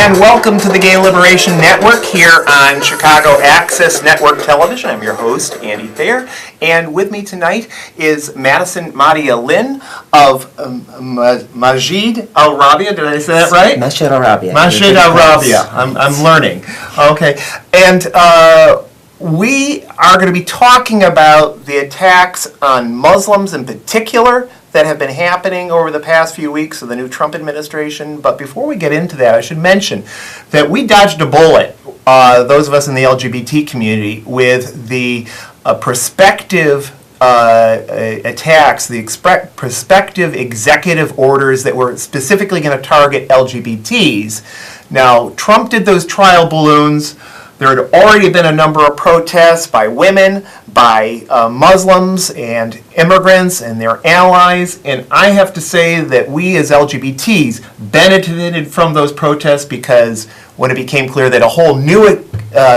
And welcome to the Gay Liberation Network here on Chicago Access Network Television. I'm your host, Andy Thayer, and with me tonight is Madison Madia Lynn of Masjid Al Rabia. Did I say that right? Masjid Al Rabia. Masjid Al Rabia. I'm learning. Okay, and we are going to be talking about the attacks on Muslims in particular that have been happening over the past few weeks of the new Trump administration. But before we get into that, I should mention that we dodged a bullet, those of us in the LGBT community, with the prospective attacks, the prospective executive orders that were specifically going to target LGBTs. Now, Trump did those trial balloons. There had already been a number of protests by women, by Muslims and immigrants and their allies, and I have to say that we as LGBTs benefited from those protests because when it became clear that a whole new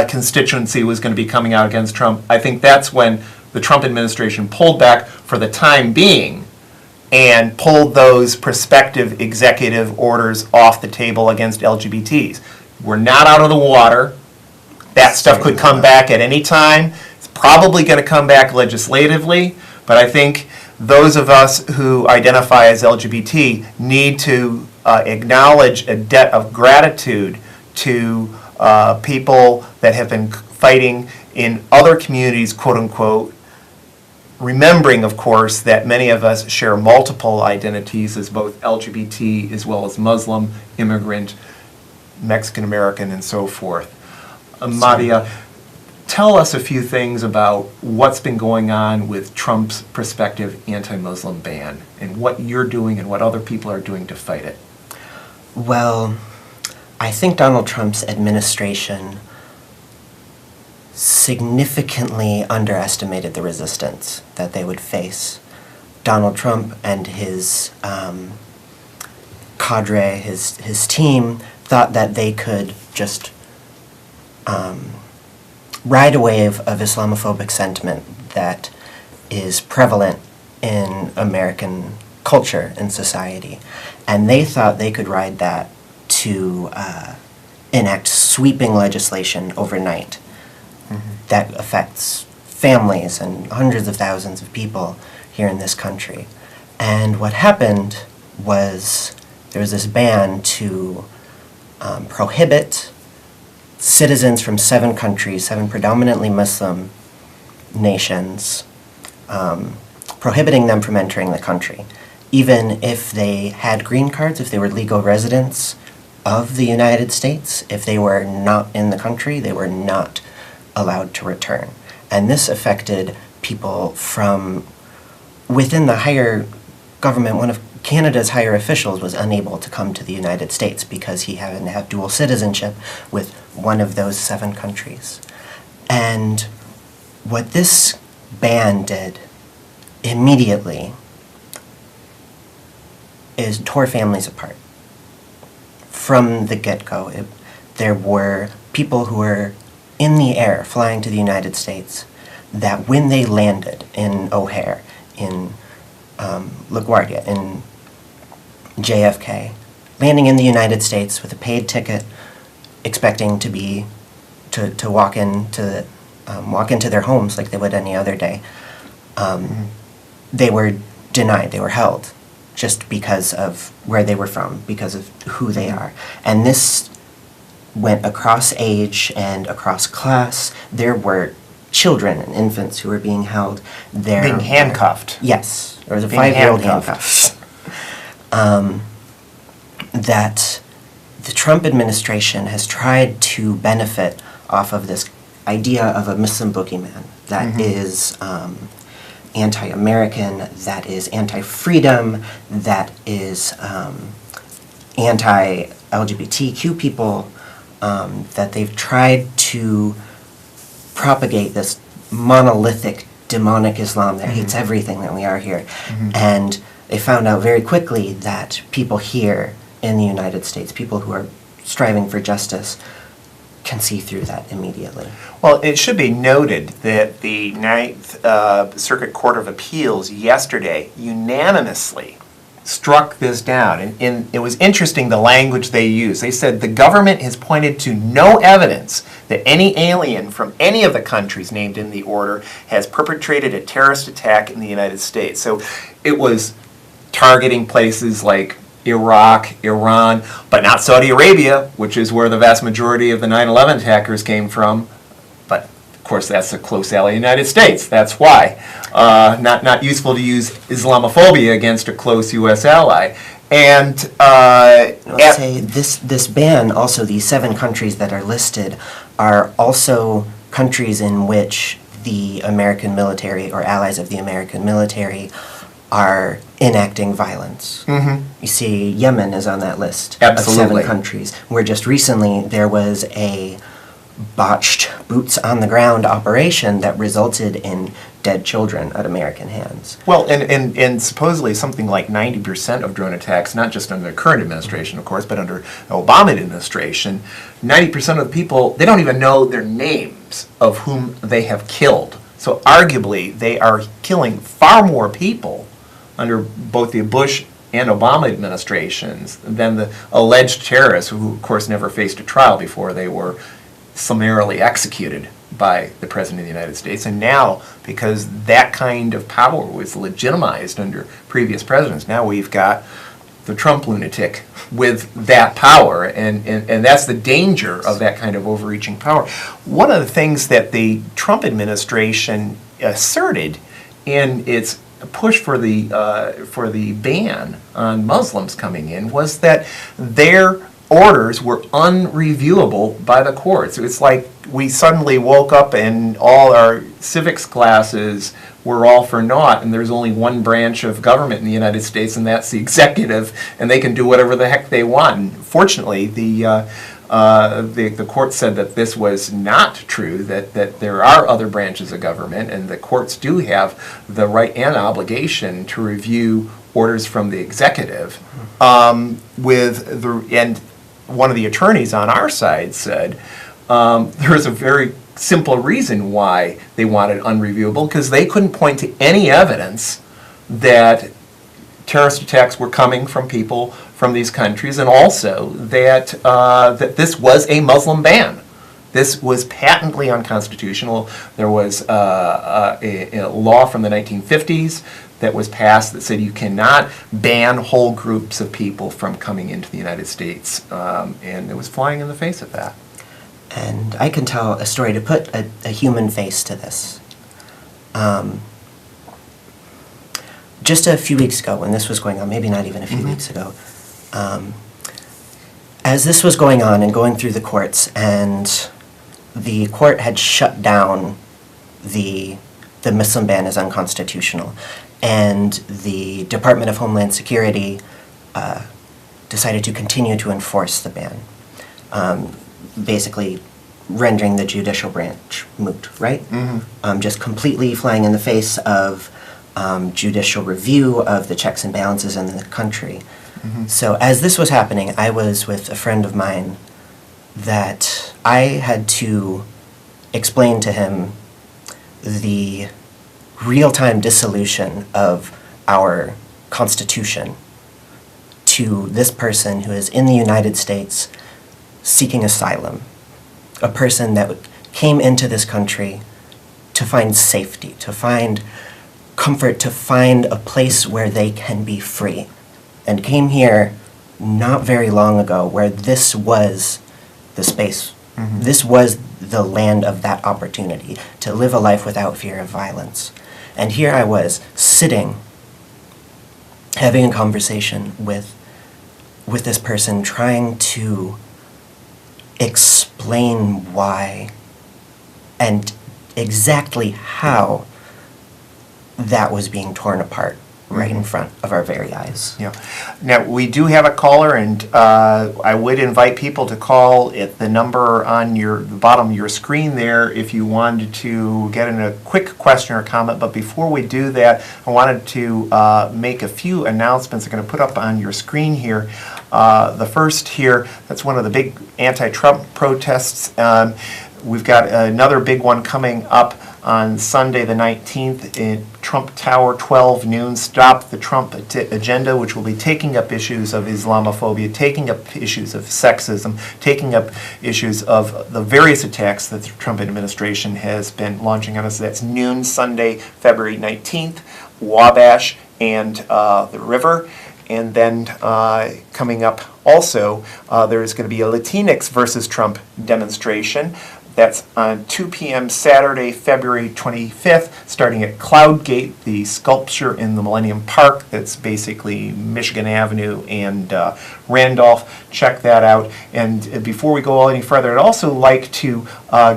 constituency was going to be coming out against Trump, I think that's when the Trump administration pulled back for the time being and pulled those prospective executive orders off the table against LGBTs. We're not out of the water. That stuff could come back at any time. It's probably going to come back legislatively, but I think those of us who identify as LGBT need to acknowledge a debt of gratitude to people that have been fighting in other communities, quote unquote, remembering, of course, that many of us share multiple identities as both LGBT as well as Muslim, immigrant, Mexican American, and so forth. Madia, tell us a few things about what's been going on with Trump's prospective anti-Muslim ban and what you're doing and what other people are doing to fight it. Well, I think Donald Trump's administration significantly underestimated the resistance that they would face. Donald Trump and his cadre, his team, thought that they could just ride a wave of Islamophobic sentiment that is prevalent in American culture and society. And they thought they could ride that to enact sweeping legislation overnight that affects families and hundreds of thousands of people here in this country. And what happened was there was this ban to prohibit citizens from 7 countries, 7 predominantly Muslim nations, prohibiting them from entering the country. Even if they had green cards, if they were legal residents of the United States, if they were not in the country, they were not allowed to return. And this affected people from within the higher government. One of Canada's higher officials was unable to come to the United States because he happened to have dual citizenship with one of those 7 countries. And what this ban did immediately is tore families apart. From the get-go, there were people who were in the air flying to the United States that when they landed in O'Hare, in LaGuardia, in JFK, landing in the United States with a paid ticket, expecting to walk into their homes like they would any other day, they were denied. They were held just because of where they were from, because of who they are. And this went across age and across class. There were children and infants who were being held. Being handcuffed. Yes, there was a 5-year-old handcuffed. That the Trump administration has tried to benefit off of this idea of a Muslim boogeyman that is anti-American, that is anti-freedom, that is anti-LGBTQ people, that they've tried to propagate this monolithic, demonic Islam that hates everything that we are here. And they found out very quickly that people here in the United States, people who are striving for justice, can see through that immediately. Well, it should be noted that the Ninth Circuit Court of Appeals yesterday unanimously struck this down. And it was interesting the language they used. They said the government has pointed to no evidence that any alien from any of the countries named in the order has perpetrated a terrorist attack in the United States. So it was targeting places like Iraq, Iran, but not Saudi Arabia, which is where the vast majority of the 9/11 attackers came from. But of course, that's a close ally of the United States. That's why. Not useful to use Islamophobia against a close U.S. ally. And I'll say this ban, also these 7 countries that are listed, are also countries in which the American military or allies of the American military are enacting violence. Mhm. You see, Yemen is on that list Absolutely. of 7 countries, where just recently there was a botched boots-on-the-ground operation that resulted in dead children at American hands. Well, and supposedly something like 90% of drone attacks, not just under the current administration, of course, but under the Obama administration, 90% of the people, they don't even know their names of whom they have killed. So arguably, they are killing far more people under both the Bush and Obama administrations than the alleged terrorists who, of course, never faced a trial before they were summarily executed by the President of the United States. And now, because that kind of power was legitimized under previous presidents, now we've got the Trump lunatic with that power, and that's the danger of that kind of overreaching power. One of the things that the Trump administration asserted in its push for the ban on Muslims coming in was that their orders were unreviewable by the courts. It's like we suddenly woke up and all our civics classes were all for naught, and there's only one branch of government in the United States, and that's the executive, and they can do whatever the heck they want. And fortunately, the court said that this was not true, that there are other branches of government, and the courts do have the right and obligation to review orders from the executive. And one of the attorneys on our side said there was a very simple reason why they wanted unreviewable, because they couldn't point to any evidence that terrorist attacks were coming from people from these countries, and also that this was a Muslim ban. This was patently unconstitutional. There was a law from the 1950s that was passed that said you cannot ban whole groups of people from coming into the United States, and it was flying in the face of that. And I can tell a story to put a human face to this. Just a few weeks ago, when this was going on, maybe not even a few weeks ago, as this was going on and going through the courts, and the court had shut down the Muslim ban as unconstitutional, and the Department of Homeland Security decided to continue to enforce the ban, basically rendering the judicial branch moot, right? Just completely flying in the face of judicial review of the checks and balances in the country. So as this was happening, I was with a friend of mine that I had to explain to him the real-time dissolution of our Constitution to this person who is in the United States seeking asylum, a person that came into this country to find safety, to find comfort, to find a place where they can be free, and came here not very long ago where this was the space. This was the land of that opportunity to live a life without fear of violence. And here I was, sitting, having a conversation with this person, trying to explain why and exactly how that was being torn apart right in front of our very eyes. Yeah. Now, we do have a caller, and I would invite people to call at the number on the bottom of your screen there if you wanted to get in a quick question or comment. But before we do that, I wanted to make a few announcements I'm going to put up on your screen here. The first here, that's one of the big anti-Trump protests. We've got another big one coming up on Sunday the 19th in Trump Tower, 12 noon. Stop the Trump Agenda, which will be taking up issues of Islamophobia, taking up issues of sexism, taking up issues of the various attacks that the Trump administration has been launching on us. That's noon Sunday, February 19th, Wabash and the River. And then coming up also, there's going to be a Latinx versus Trump demonstration. That's on 2 p.m. Saturday, February 25th, starting at Cloudgate, the sculpture in the Millennium Park. That's basically Michigan Avenue and Randolph. Check that out. And before we go any further, I'd also like to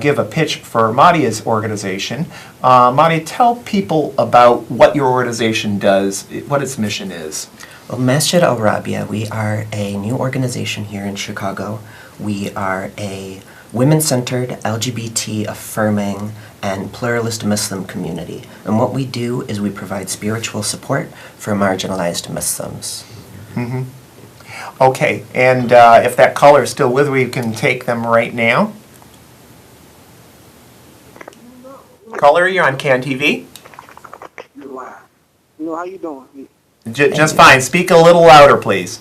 give a pitch for Madia's organization. Madia, tell people about what your organization does, what its mission is. Well, Masjid al-Rabia, we are a new organization here in Chicago. We are a women-centered, LGBT-affirming, and pluralist Muslim community. And what we do is we provide spiritual support for marginalized Muslims. Mm-hmm. Okay, and if that caller is still with, we can take them right now. Caller, you're on CAN TV. No, how you doing? Just fine. Speak a little louder, please.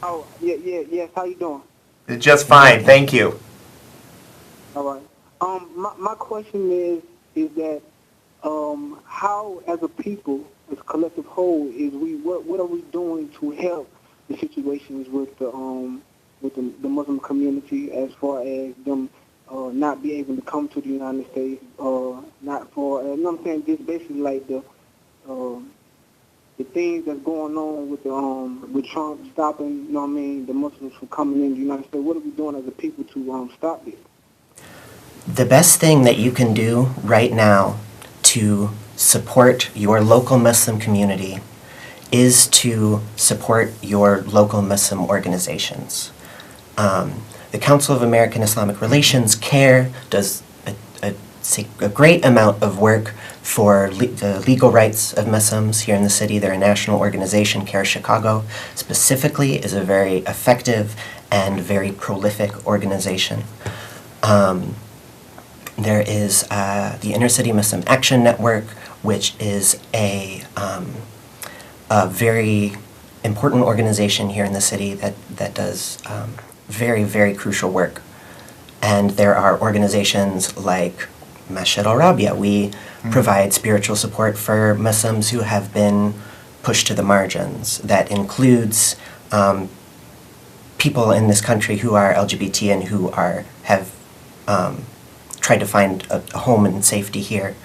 Oh, yes. How you doing? Just fine. Thank you. All right. My question is that how, as a people, as a collective whole, what are we doing to help the situations with the Muslim community as far as them not be able to come to the United States, not for, you know what I'm saying, just basically like the things that's going on with Trump stopping, you know what I mean, the Muslims from coming in the United States. What are we doing as a people to stop this? The best thing that you can do right now to support your local Muslim community is to support your local Muslim organizations. The Council of American Islamic Relations, CARE, does a great amount of work for the legal rights of Muslims here in the city. They're a national organization. CARE Chicago specifically is a very effective and very prolific organization. There is the Inner City Muslim Action Network, which is a very important organization here in the city that does very, very crucial work. And there are organizations like Masjid al-Rabia. We provide spiritual support for Muslims who have been pushed to the margins. That includes people in this country who are LGBT and who have tried to find a home and safety here.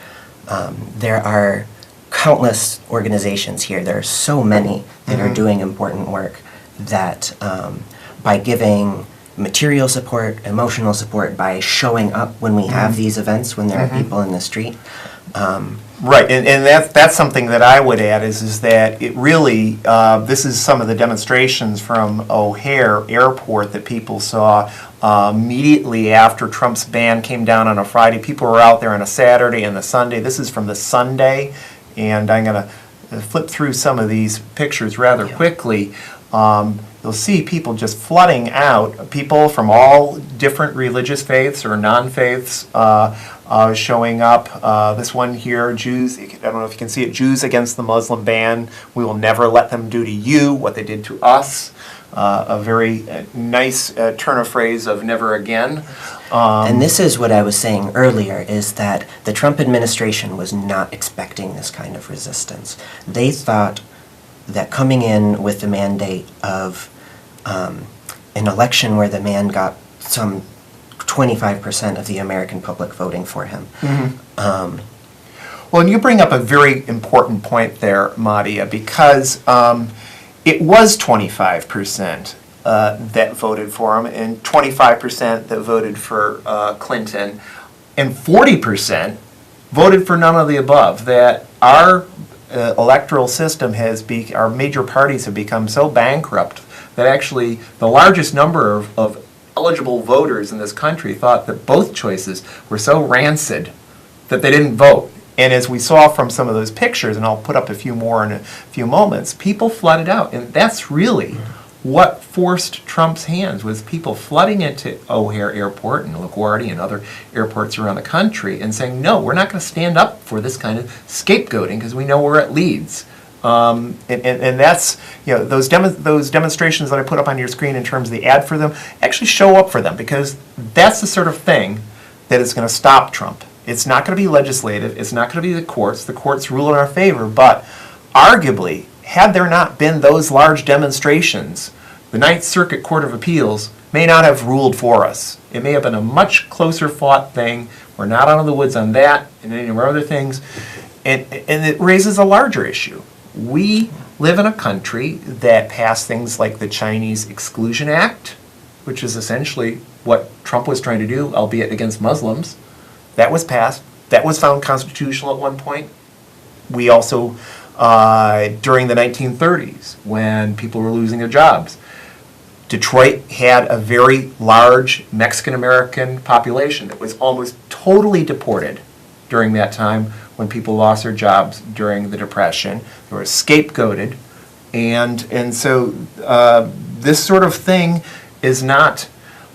There are countless organizations here. There are so many that are doing important work that by giving material support, emotional support, by showing up when we have these events, when there are people in the street. Right, and that's something that I would add is that it really, this is some of the demonstrations from O'Hare Airport that people saw immediately after Trump's ban came down on a Friday. People were out there on a Saturday and the Sunday. This is from the Sunday, and I'm going to flip through some of these pictures rather quickly. You'll see people just flooding out, people from all different religious faiths or non-faiths showing up. This one here, Jews, I don't know if you can see it, Jews against the Muslim ban. We will never let them do to you what they did to us. A very nice turn of phrase of never again. And this is what I was saying earlier, is that the Trump administration was not expecting this kind of resistance. They thought that coming in with the mandate of an election where the man got some 25% of the American public voting for him. Well, and you bring up a very important point there, Madia, because it was 25% that voted for him, and 25% that voted for Clinton, and 40% voted for none of the above. That our electoral system our major parties have become so bankrupt that actually the largest number of eligible voters in this country thought that both choices were so rancid that they didn't vote. And as we saw from some of those pictures, and I'll put up a few more in a few moments, people flooded out. And that's really what forced Trump's hands, with people flooding into O'Hare Airport and LaGuardia and other airports around the country and saying, no, we're not going to stand up for this kind of scapegoating because we know where it leads. And that's, those demonstrations that I put up on your screen in terms of the ad for them actually show up for them, because that's the sort of thing that is going to stop Trump. It's not going to be legislative. It's not going to be the courts. The courts rule in our favor. But arguably, had there not been those large demonstrations, the Ninth Circuit Court of Appeals may not have ruled for us. It may have been a much closer fought thing. We're not out of the woods on that and any of our other things. And it raises a larger issue. We live in a country that passed things like the Chinese Exclusion Act, which is essentially what Trump was trying to do, albeit against Muslims. That was passed. That was found constitutional at one point. We also, during the 1930s, when people were losing their jobs, Detroit had a very large Mexican-American population that was almost totally deported during that time when people lost their jobs during the Depression. They were scapegoated. And so this sort of thing is not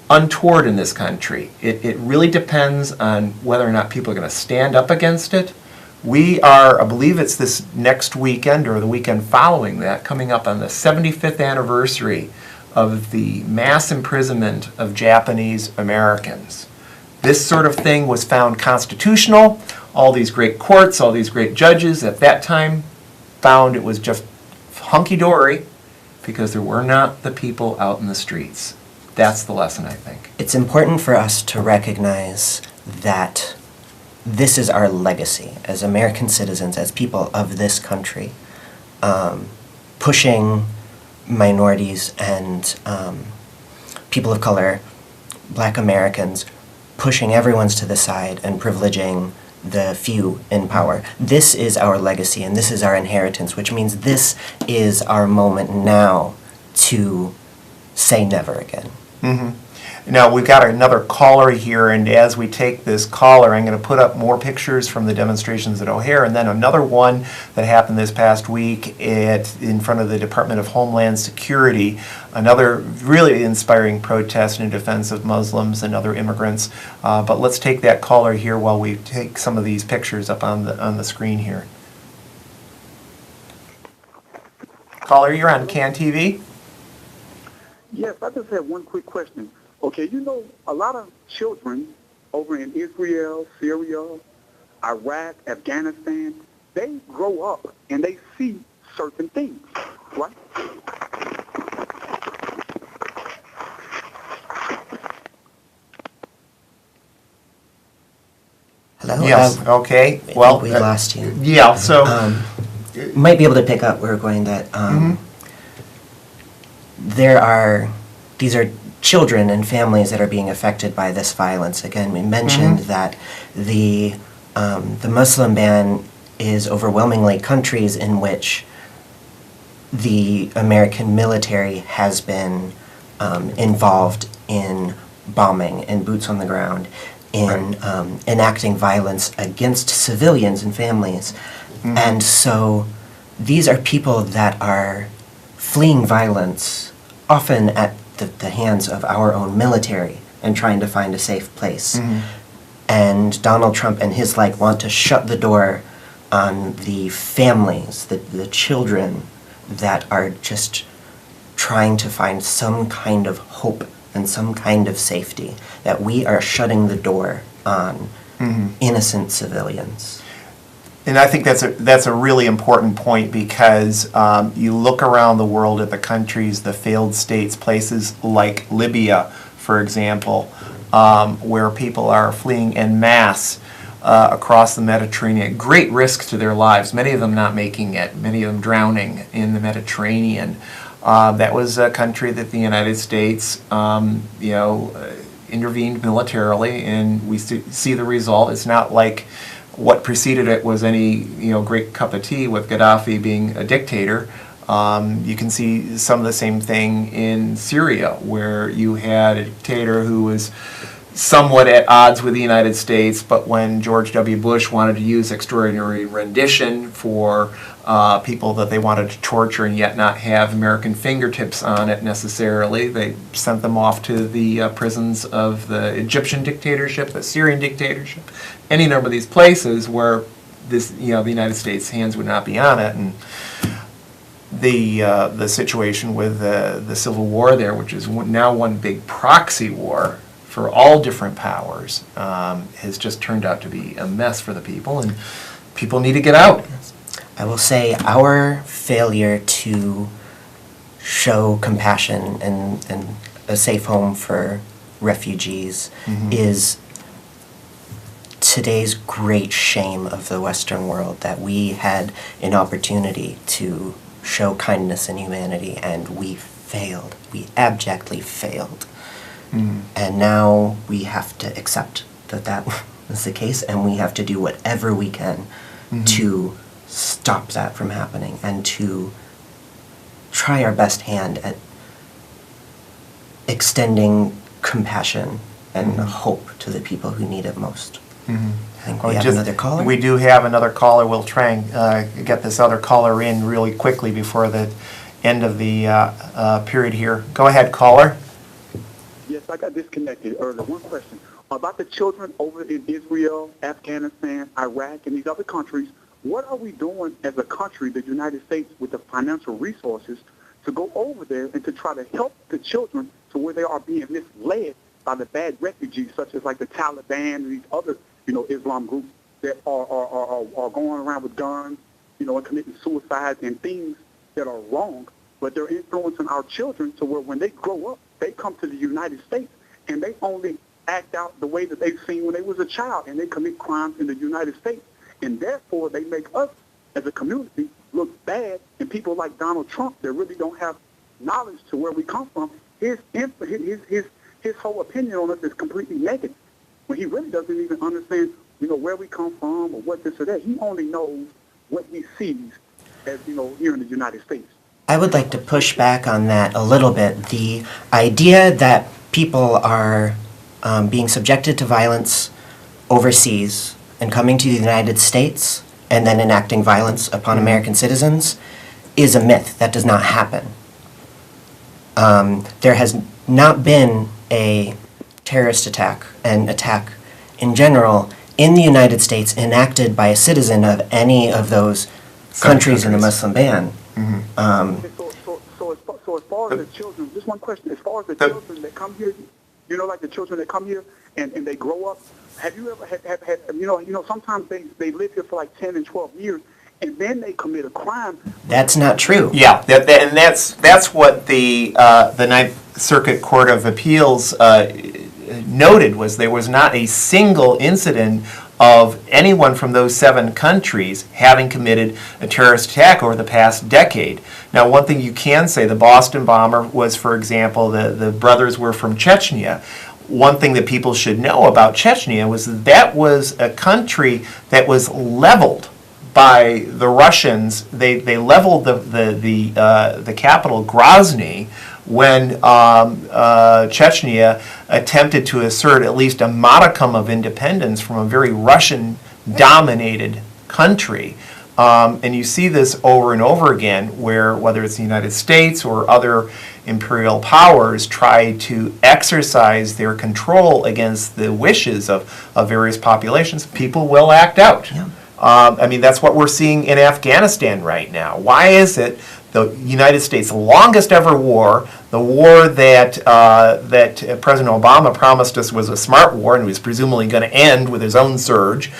untoward in this country. It really depends on whether or not people are going to stand up against it. We are, I believe it's this next weekend or the weekend following that, coming up on the 75th anniversary of the mass imprisonment of Japanese Americans. This sort of thing was found constitutional. All these great courts, all these great judges at that time found it was just hunky-dory because there were not the people out in the streets. That's the lesson, I think. It's important for us to recognize that this is our legacy as American citizens, as people of this country, pushing minorities and people of color, Black Americans, pushing everyone's to the side and privileging the few in power. This is our legacy and this is our inheritance, which means this is our moment now to say never again. Mm-hmm. Now, we've got another caller here, and as we take this caller, I'm going to put up more pictures from the demonstrations at O'Hare, and then another one that happened this past week in front of the Department of Homeland Security, another really inspiring protest in defense of Muslims and other immigrants. But let's take that caller here while we take some of these pictures up on the screen here. Caller, you're on CAN TV. Yes, I just have one quick question. Okay, a lot of children over in Israel, Syria, Iraq, Afghanistan, they grow up and they see certain things, right? Hello? Yes, okay. Well, we lost you. Yeah, so... might be able to pick up where we're going that these are children and families that are being affected by this violence. Again, we mentioned that the Muslim ban is overwhelmingly countries in which the American military has been involved in bombing and boots on the ground, in enacting violence against civilians and families. And so these are people that are fleeing violence, often at the hands of our own military, and trying to find a safe place. And Donald Trump and his like want to shut the door on the families, the children that are just trying to find some kind of hope and some kind of safety, that we are shutting the door on innocent civilians. And I think that's a really important point, because you look around the world at the countries, the failed states, places like Libya, for example, where people are fleeing en masse across the Mediterranean, at great risk to their lives, many of them not making it, many of them drowning in the Mediterranean. That was a country that the United States intervened militarily, and we see the result. It's not like what preceded it was any great cup of tea with Gaddafi being a dictator. You can see some of the same thing in Syria, where you had a dictator who was somewhat at odds with the United States, but when George W. Bush wanted to use extraordinary rendition for people that they wanted to torture and yet not have American fingertips on it necessarily, they sent them off to the prisons of the Egyptian dictatorship, the Syrian dictatorship, any number of these places where this, the United States' hands would not be on it. And the situation with the Civil War there, which is now one big proxy war for all different powers, has just turned out to be a mess for the people, and people need to get out. I will say our failure to show compassion and a safe home for refugees is today's great shame of the Western world, that we had an opportunity to show kindness and humanity and we failed. We abjectly failed. And now we have to accept that that was the case, and we have to do whatever we can to stop that from happening and to try our best hand at extending compassion and hope to the people who need it most. I think we have another caller. We do have another caller. We'll try and get this other caller in really quickly before the end of the period here. Go ahead, caller. Yes, I got disconnected earlier. One question. About the children over in Israel, Afghanistan, Iraq, and these other countries, what are we doing as a country, the United States, with the financial resources to go over there and to try to help the children to where they are being misled by the bad refugees, such as like the Taliban and these other, Islam groups that are going around with guns, and committing suicides and things that are wrong, but they're influencing our children to where when they grow up, they come to the United States and they only act out the way that they've seen when they was a child, and they commit crimes in the United States. And therefore, they make us, as a community, look bad, and people like Donald Trump that really don't have knowledge to where we come from, his whole opinion on us is completely negative. When he really doesn't even understand, where we come from or what this or that. He only knows what he sees as, here in the United States. I would like to push back on that a little bit. The idea that people are being subjected to violence overseas and coming to the United States and then enacting violence upon American citizens is a myth. That does not happen. There has not been a terrorist attack, an attack in general, in the United States enacted by a citizen of any of those countries in the Muslim ban. So as far as the children, just one question, as far as the children that come here, like the children that come here and they grow up, have you ever had sometimes they live here for like 10 and 12 years and then they commit a crime. That's not true. Yeah, and that's what the Ninth Circuit Court of Appeals noted, was there was not a single incident of anyone from those 7 countries having committed a terrorist attack over the past decade. Now, one thing you can say, the Boston bomber was, for example, the brothers were from Chechnya. One thing that people should know about Chechnya was that was a country that was leveled by the Russians. They leveled the capital, Grozny, when Chechnya attempted to assert at least a modicum of independence from a very Russian-dominated country. And you see this over and over again, where whether it's the United States or other imperial powers try to exercise their control against the wishes of various populations, people will act out. Yeah. That's what we're seeing in Afghanistan right now. Why is it the United States' longest ever war, the war that President Obama promised us was a smart war and was presumably going to end with his own surge,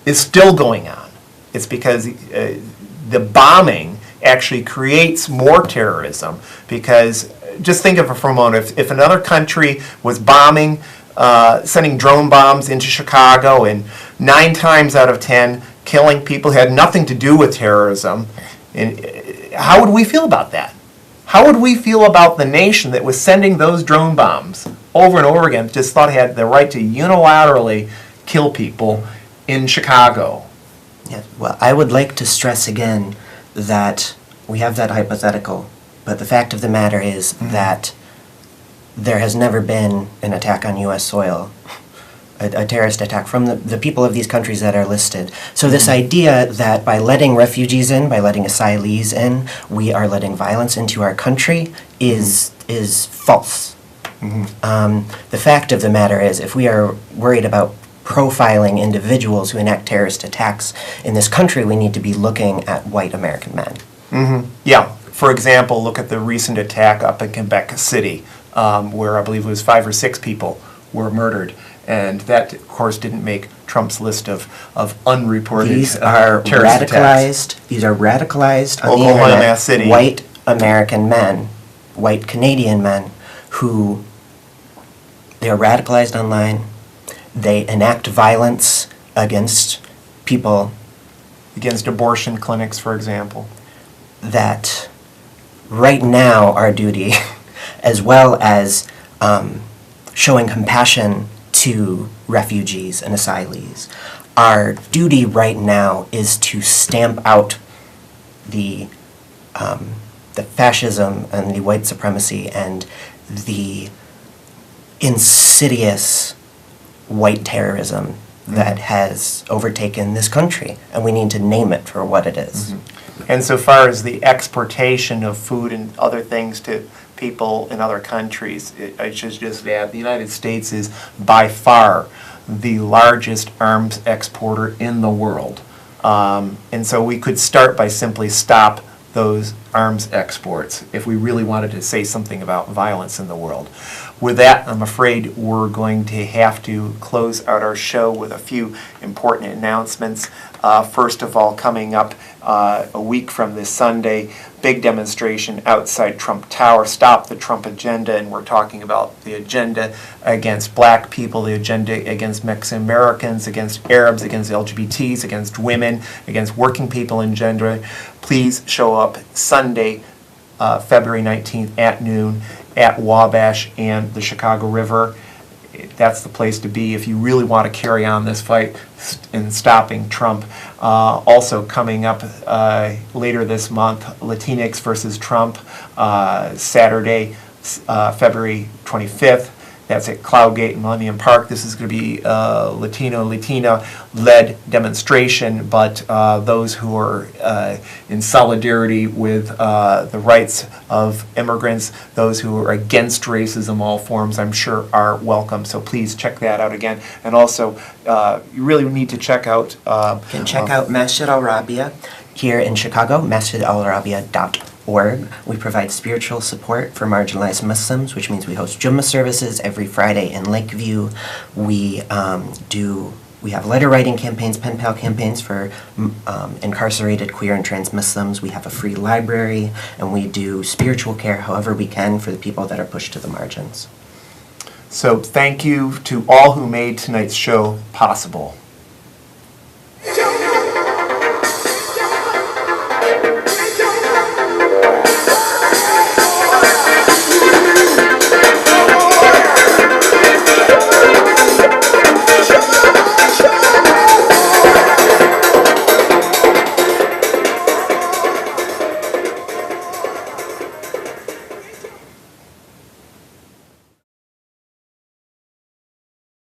is still going on? It's because the bombing actually creates more terrorism, because just think of it for a moment. If another country was bombing, sending drone bombs into Chicago, and 9 times out of 10 killing people who had nothing to do with terrorism, and how would we feel about that? How would we feel about the nation that was sending those drone bombs over and over again, just thought it had the right to unilaterally kill people in Chicago? Yeah, well, I would like to stress again that we have that hypothetical, but the fact of the matter is that there has never been an attack on U.S. soil, a terrorist attack from the people of these countries that are listed. So this idea that by letting refugees in, by letting asylees in, we are letting violence into our country is false. The fact of the matter is, if we are worried about profiling individuals who enact terrorist attacks in this country, we need to be looking at white American men. Yeah. For example, look at the recent attack up in Quebec City, where I believe it was 5 or 6 people were murdered. And that, of course, didn't make Trump's list of unreported These are terrorist attacks. These are radicalized on the Oklahoma internet, City. white American men, white Canadian men, who they are radicalized online. They enact violence against people. Against abortion clinics, for example. That right now our duty, as well as showing compassion to refugees and asylees, our duty right now is to stamp out the fascism and the white supremacy and the insidious white terrorism that has overtaken this country, and we need to name it for what it is. And so far as the exportation of food and other things to people in other countries, I should just add, the United States is by far the largest arms exporter in the world. And so we could start by simply stop those arms exports if we really wanted to say something about violence in the world. With that, I'm afraid we're going to have to close out our show with a few important announcements. First of all, coming up a week from this Sunday, big demonstration outside Trump Tower, Stop the Trump Agenda, and we're talking about the agenda against black people, the agenda against Mexican Americans, against Arabs, against LGBTs, against women, against working people in gender. Please show up Sunday, February 19th at noon at Wabash and the Chicago River. That's the place to be if you really want to carry on this fight in stopping Trump. Also coming up later this month, Latinx versus Trump, Saturday, February 25th. That's at Cloudgate and Millennium Park. This is going to be a Latina-led demonstration, but those who are in solidarity with the rights of immigrants, those who are against racism, all forms, I'm sure are welcome. So please check that out again. And also, you really need to check out... You can check out Masjid Al-Rabia here in Chicago, masjidalrabia.org. We provide spiritual support for marginalized Muslims, which means we host Jummah services every Friday in Lakeview. We have letter writing campaigns, pen pal campaigns for incarcerated queer and trans Muslims. We have a free library, and we do spiritual care however we can for the people that are pushed to the margins. So thank you to all who made tonight's show possible.